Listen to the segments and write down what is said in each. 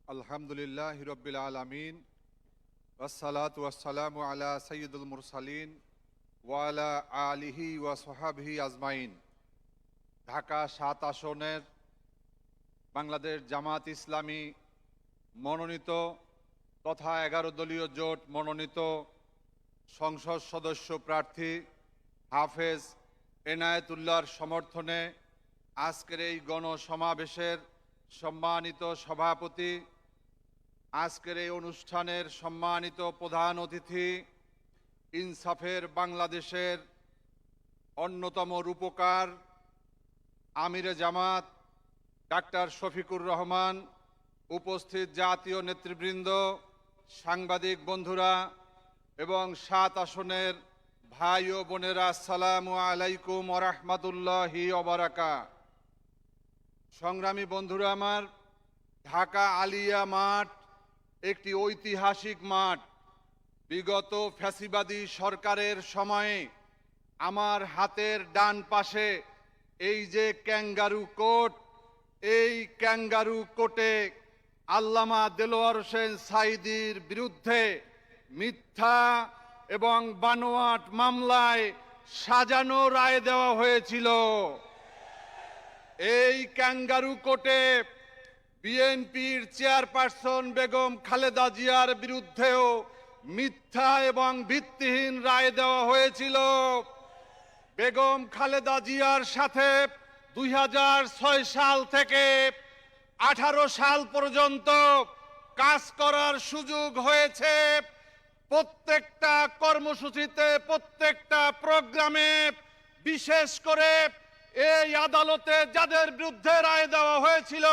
আলহামদুলিল্লাহ রব্বিল আলামিন ওয়াসসালাতু ওয়াসসালামু আলা সাইয়্যিদুল মুরসালিন ওয়া আলা আলিহি ওয়া সাহবিহি আজমাইন। ঢাকা ৭ আসনের বাংলাদেশ জামাত ইসলামী মনোনীত তথা ১১ দলীয় জোট মনোনীত সংসদ সদস্য প্রার্থী হাফেজ এনায়েতুল্লাহর সমর্থনে আজকের এই গণসমাবেশের সম্মানিত সভাপতি, আজকের এই অনুষ্ঠানের সম্মানিত প্রধান অতিথি, ইনসাফের বাংলাদেশের অন্যতম রূপকার আমিরে জামাত ডাক্তার শফিকুর রহমান, উপস্থিত জাতীয় নেতৃবৃন্দ, সাংবাদিক বন্ধুরা এবং ৭ আসনের ভাই ও বোনেরা, আসসালামু আলাইকুম ওয়া রাহমাতুল্লাহি ওয়া বারাকাতুহু। সংগ্রামী বন্ধুরা আমার, ঢাকা আলিয়া মাঠ একটি ঐতিহাসিক মাঠ। বিগত ফ্যাসিবাদী সরকারের সময়ে আমার হাতের ডান পাশে এই যে ক্যাঙ্গারু কোর্ট, এই ক্যাঙ্গারু কোর্টে আল্লামা দেলোয়ার হোসেন সাঈদীর বিরুদ্ধে মিথ্যা এবং বানোয়াট মামলায় সাজানো রায় দেওয়া হয়েছিল। এই ক্যাঙ্গারু কোর্টে বিএনপির চেয়ারপারসন বেগম খালেদা জিয়ার বিরুদ্ধেও মিথ্যা এবং ভিত্তিহীন রায় দেওয়া হয়েছিল। বেগম খালেদা জিয়ার সাথে ২০০৬ সাল থেকে ১৮ সাল পর্যন্ত কাজ করার সুযোগ হয়েছে। প্রত্যেকটা কর্মসূচিতে, প্রত্যেকটা প্রোগ্রামে, বিশেষ করে এই আদালতে যাদের বিরুদ্ধে রায় দেওয়া হয়েছিল,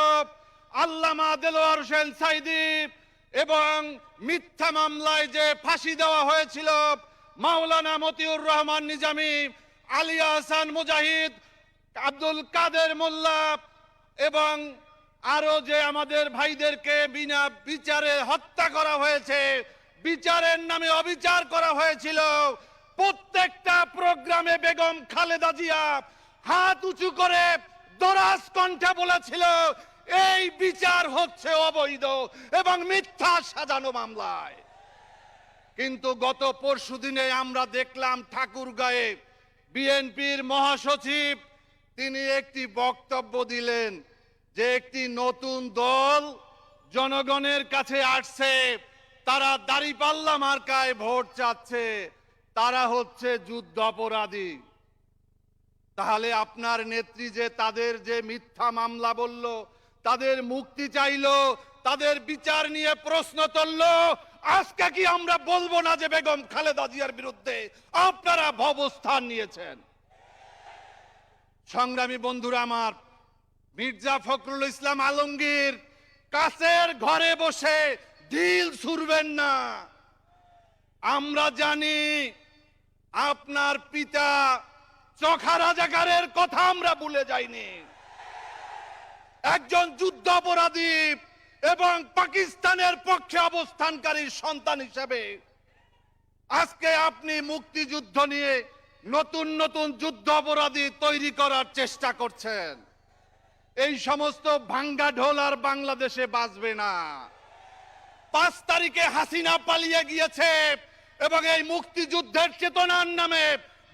আল্লামা দেলোয়ার হোসেন সাঈদী, এবং মিথ্যা মামলায় যে ফাঁসি দেওয়া হয়েছিল মাওলানা মতিউর রহমান নিজামী, আলী আহসান মুজাহিদ, আব্দুল কাদের মোল্লা এবং আরো যে আমাদের ভাইদেরকে বিনা বিচারে হত্যা করা হয়েছে, বিচারের নামে অবিচার করা হয়েছিল, প্রত্যেকটা প্রোগ্রামে বেগম খালেদা জিয়া হাত উঁচু করে দরাজ কণ্ঠে বলেছিল এই বিচার হচ্ছে অবৈধ এবং মিথ্যা সাজানো মামলায়। কিন্তু গত পরশুদিনে আমরা দেখলাম ঠাকুরগাঁয়ে বিএনপির মহাসচিব তিনি একটি বক্তব্য দিলেন যে একটি নতুন দল জনগণের কাছে আসছে, তারা দাঁড়িপাল্লা মার্কায় ভোট চাচ্ছে, তারা হচ্ছে যুদ্ধ অপরাধী। তাহলে আপনার নেত্রী যে তাদের যে মিথ্যা মামলা বলল, তাদের মুক্তি চাইলো, তাদের বিচার নিয়ে প্রশ্ন তুলল, আজকে কি আমরা বলবো না যে বেগম খালেদা জিয়ার বিরুদ্ধে আপনারা অবস্থান নিয়েছেন? সংগ্রামী বন্ধুরা আমার, মির্জা ফখরুল ইসলাম আলমগীর কাছের ঘরে বসে ঢিল ছুড়বেন না। আমরা জানি আপনার পিতা চোখা রাজাকারের কথা আমরা ভুলে যাইনি। একজন যুদ্ধ অপরাধী এবং পাকিস্তানের পক্ষে অবস্থানকারী সন্তান হিসেবে আজকে আপনি মুক্তিযুদ্ধ নিয়ে নতুন নতুন যুদ্ধ অপরাধী তৈরি করার চেষ্টা করছেন। এই সমস্ত ভাঙ্গা ঢোল আর বাংলাদেশে বাজবে না। ৫ তারিখে হাসিনা পালিয়ে গিয়েছে এবং এই মুক্তিযুদ্ধের চেতনার নামে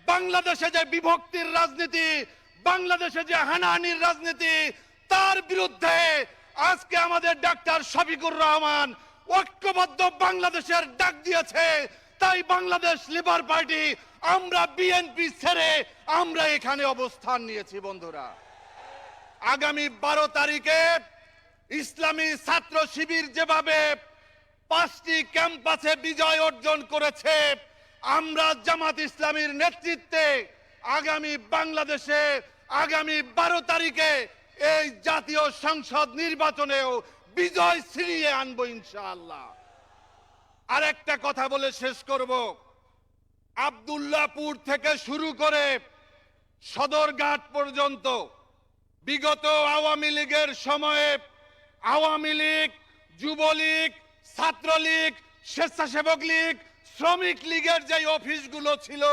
বাংলাদেশে যে বিভক্তির রাজনীতি, বাংলাদেশে যে হানাহানির রাজনীতি, তার বিরুদ্ধে আজকে আমাদের ডাক্তার শফিকুর রহমান ঐক্যবদ্ধ বাংলাদেশের ডাক দিয়েছে। তাই বাংলাদেশ লিবার পার্টি, আমরা বিএনপি ছেড়ে আমরা এখানে অবস্থান নিয়েছি। বন্ধুরা, আগামী ১২ তারিখে ইসলামী ছাত্র শিবির যেভাবে ৫টি ক্যাম্পাসে বিজয় অর্জন করেছে, আমরা জামাত ইসলামীর নেতৃত্বে আগামী বাংলাদেশে আগামী ১২ তারিখে এই জাতীয় সংসদ নির্বাচনেও বিজয় ছিনিয়ে আনবো ইনশাআল্লাহ। আর একটা কথা বলে শেষ করব। আব্দুল্লাহপুর থেকে শুরু করে সদরঘাট পর্যন্ত বিগত আওয়ামী লীগের সময়ে আওয়ামী লীগ, যুবলীগ, ছাত্রলীগ, স্বেচ্ছাসেবক লীগ, শ্রমিক লীগের যে অফিসগুলো ছিল,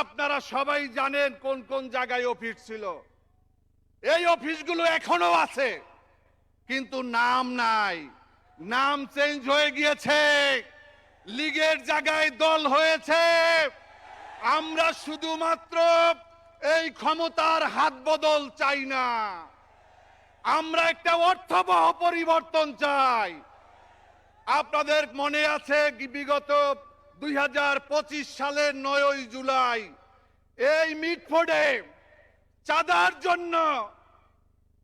আপনারা সবাই জানেন কোন কোন জায়গায় অফিস ছিল। এই অফিসগুলো এখনো আছে, কিন্তু নাম নাই। নাম চেঞ্জ হয়ে গিয়েছে, লীগের জায়গায় দল হয়েছে। আমরা শুধুমাত্র এই ক্ষমতার হাত বদল চাই না, আমরা একটা অর্থবহ পরিবর্তন চাই। আপনাদের মনে আছে বিগত 2025 সালের 9 জুলাই এই মিটফোর্ডে চাঁদার জন্য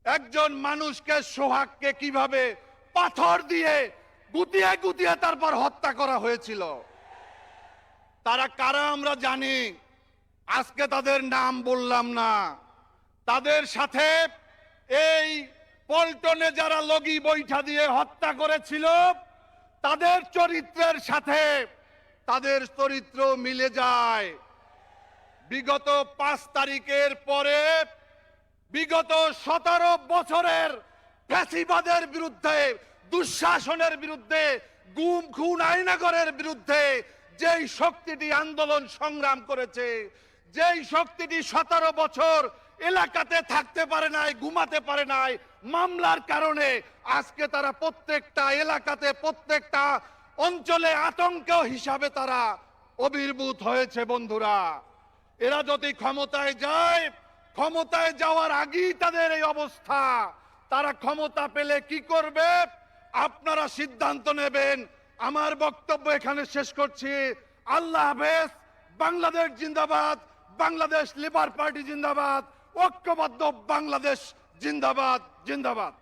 একজন মানুষকে, সোহাগকে কিভাবে পাথর দিয়ে গুতিয়ে গুতিয়ে তারপর হত্যা করা হয়েছিল। তারা কারা আমরা জানি, আজকে তাদের নাম বললাম না। তাদের সাথে এই পল্টনে যারা লগি বৈঠা দিয়ে হত্যা করেছিল তাদের চরিত্রের সাথে তাদের চরিত্র মিলে যায়। বিগত 5 তারিখের পরে বিগত 17 বছরের ফ্যাসিবাদের বিরুদ্ধে, দুঃশাসনের বিরুদ্ধে, গুম খুন আয়নাগরের বিরুদ্ধে যেই শক্তিটি আন্দোলন সংগ্রাম করেছে, যেই শক্তিটি 17 বছর এলাকাতে থাকতে পারে নাই, ঘুমাতে পারে নাই মামলার কারণে, আজকে তারা প্রত্যেকটা এলাকাতে, প্রত্যেকটা অঞ্চলে আতঙ্ক হিসাবে তারা আবির্ভূত হয়েছে। বন্ধুরা, এরা যদি ক্ষমতায় যায়, ক্ষমতায় যাওয়ার আগেই তাদের এই অবস্থা, তারা ক্ষমতা পেলে কি করবে আপনারা সিদ্ধান্ত নেবেন। আমার বক্তব্য এখানে শেষ করছি। আল্লাহ হাফেজ। বাংলাদেশ জিন্দাবাদ, বাংলাদেশ লেবার পার্টি জিন্দাবাদ, ঐক্যবদ্ধ বাংলাদেশ জিন্দাবাদ, জিন্দাবাদ।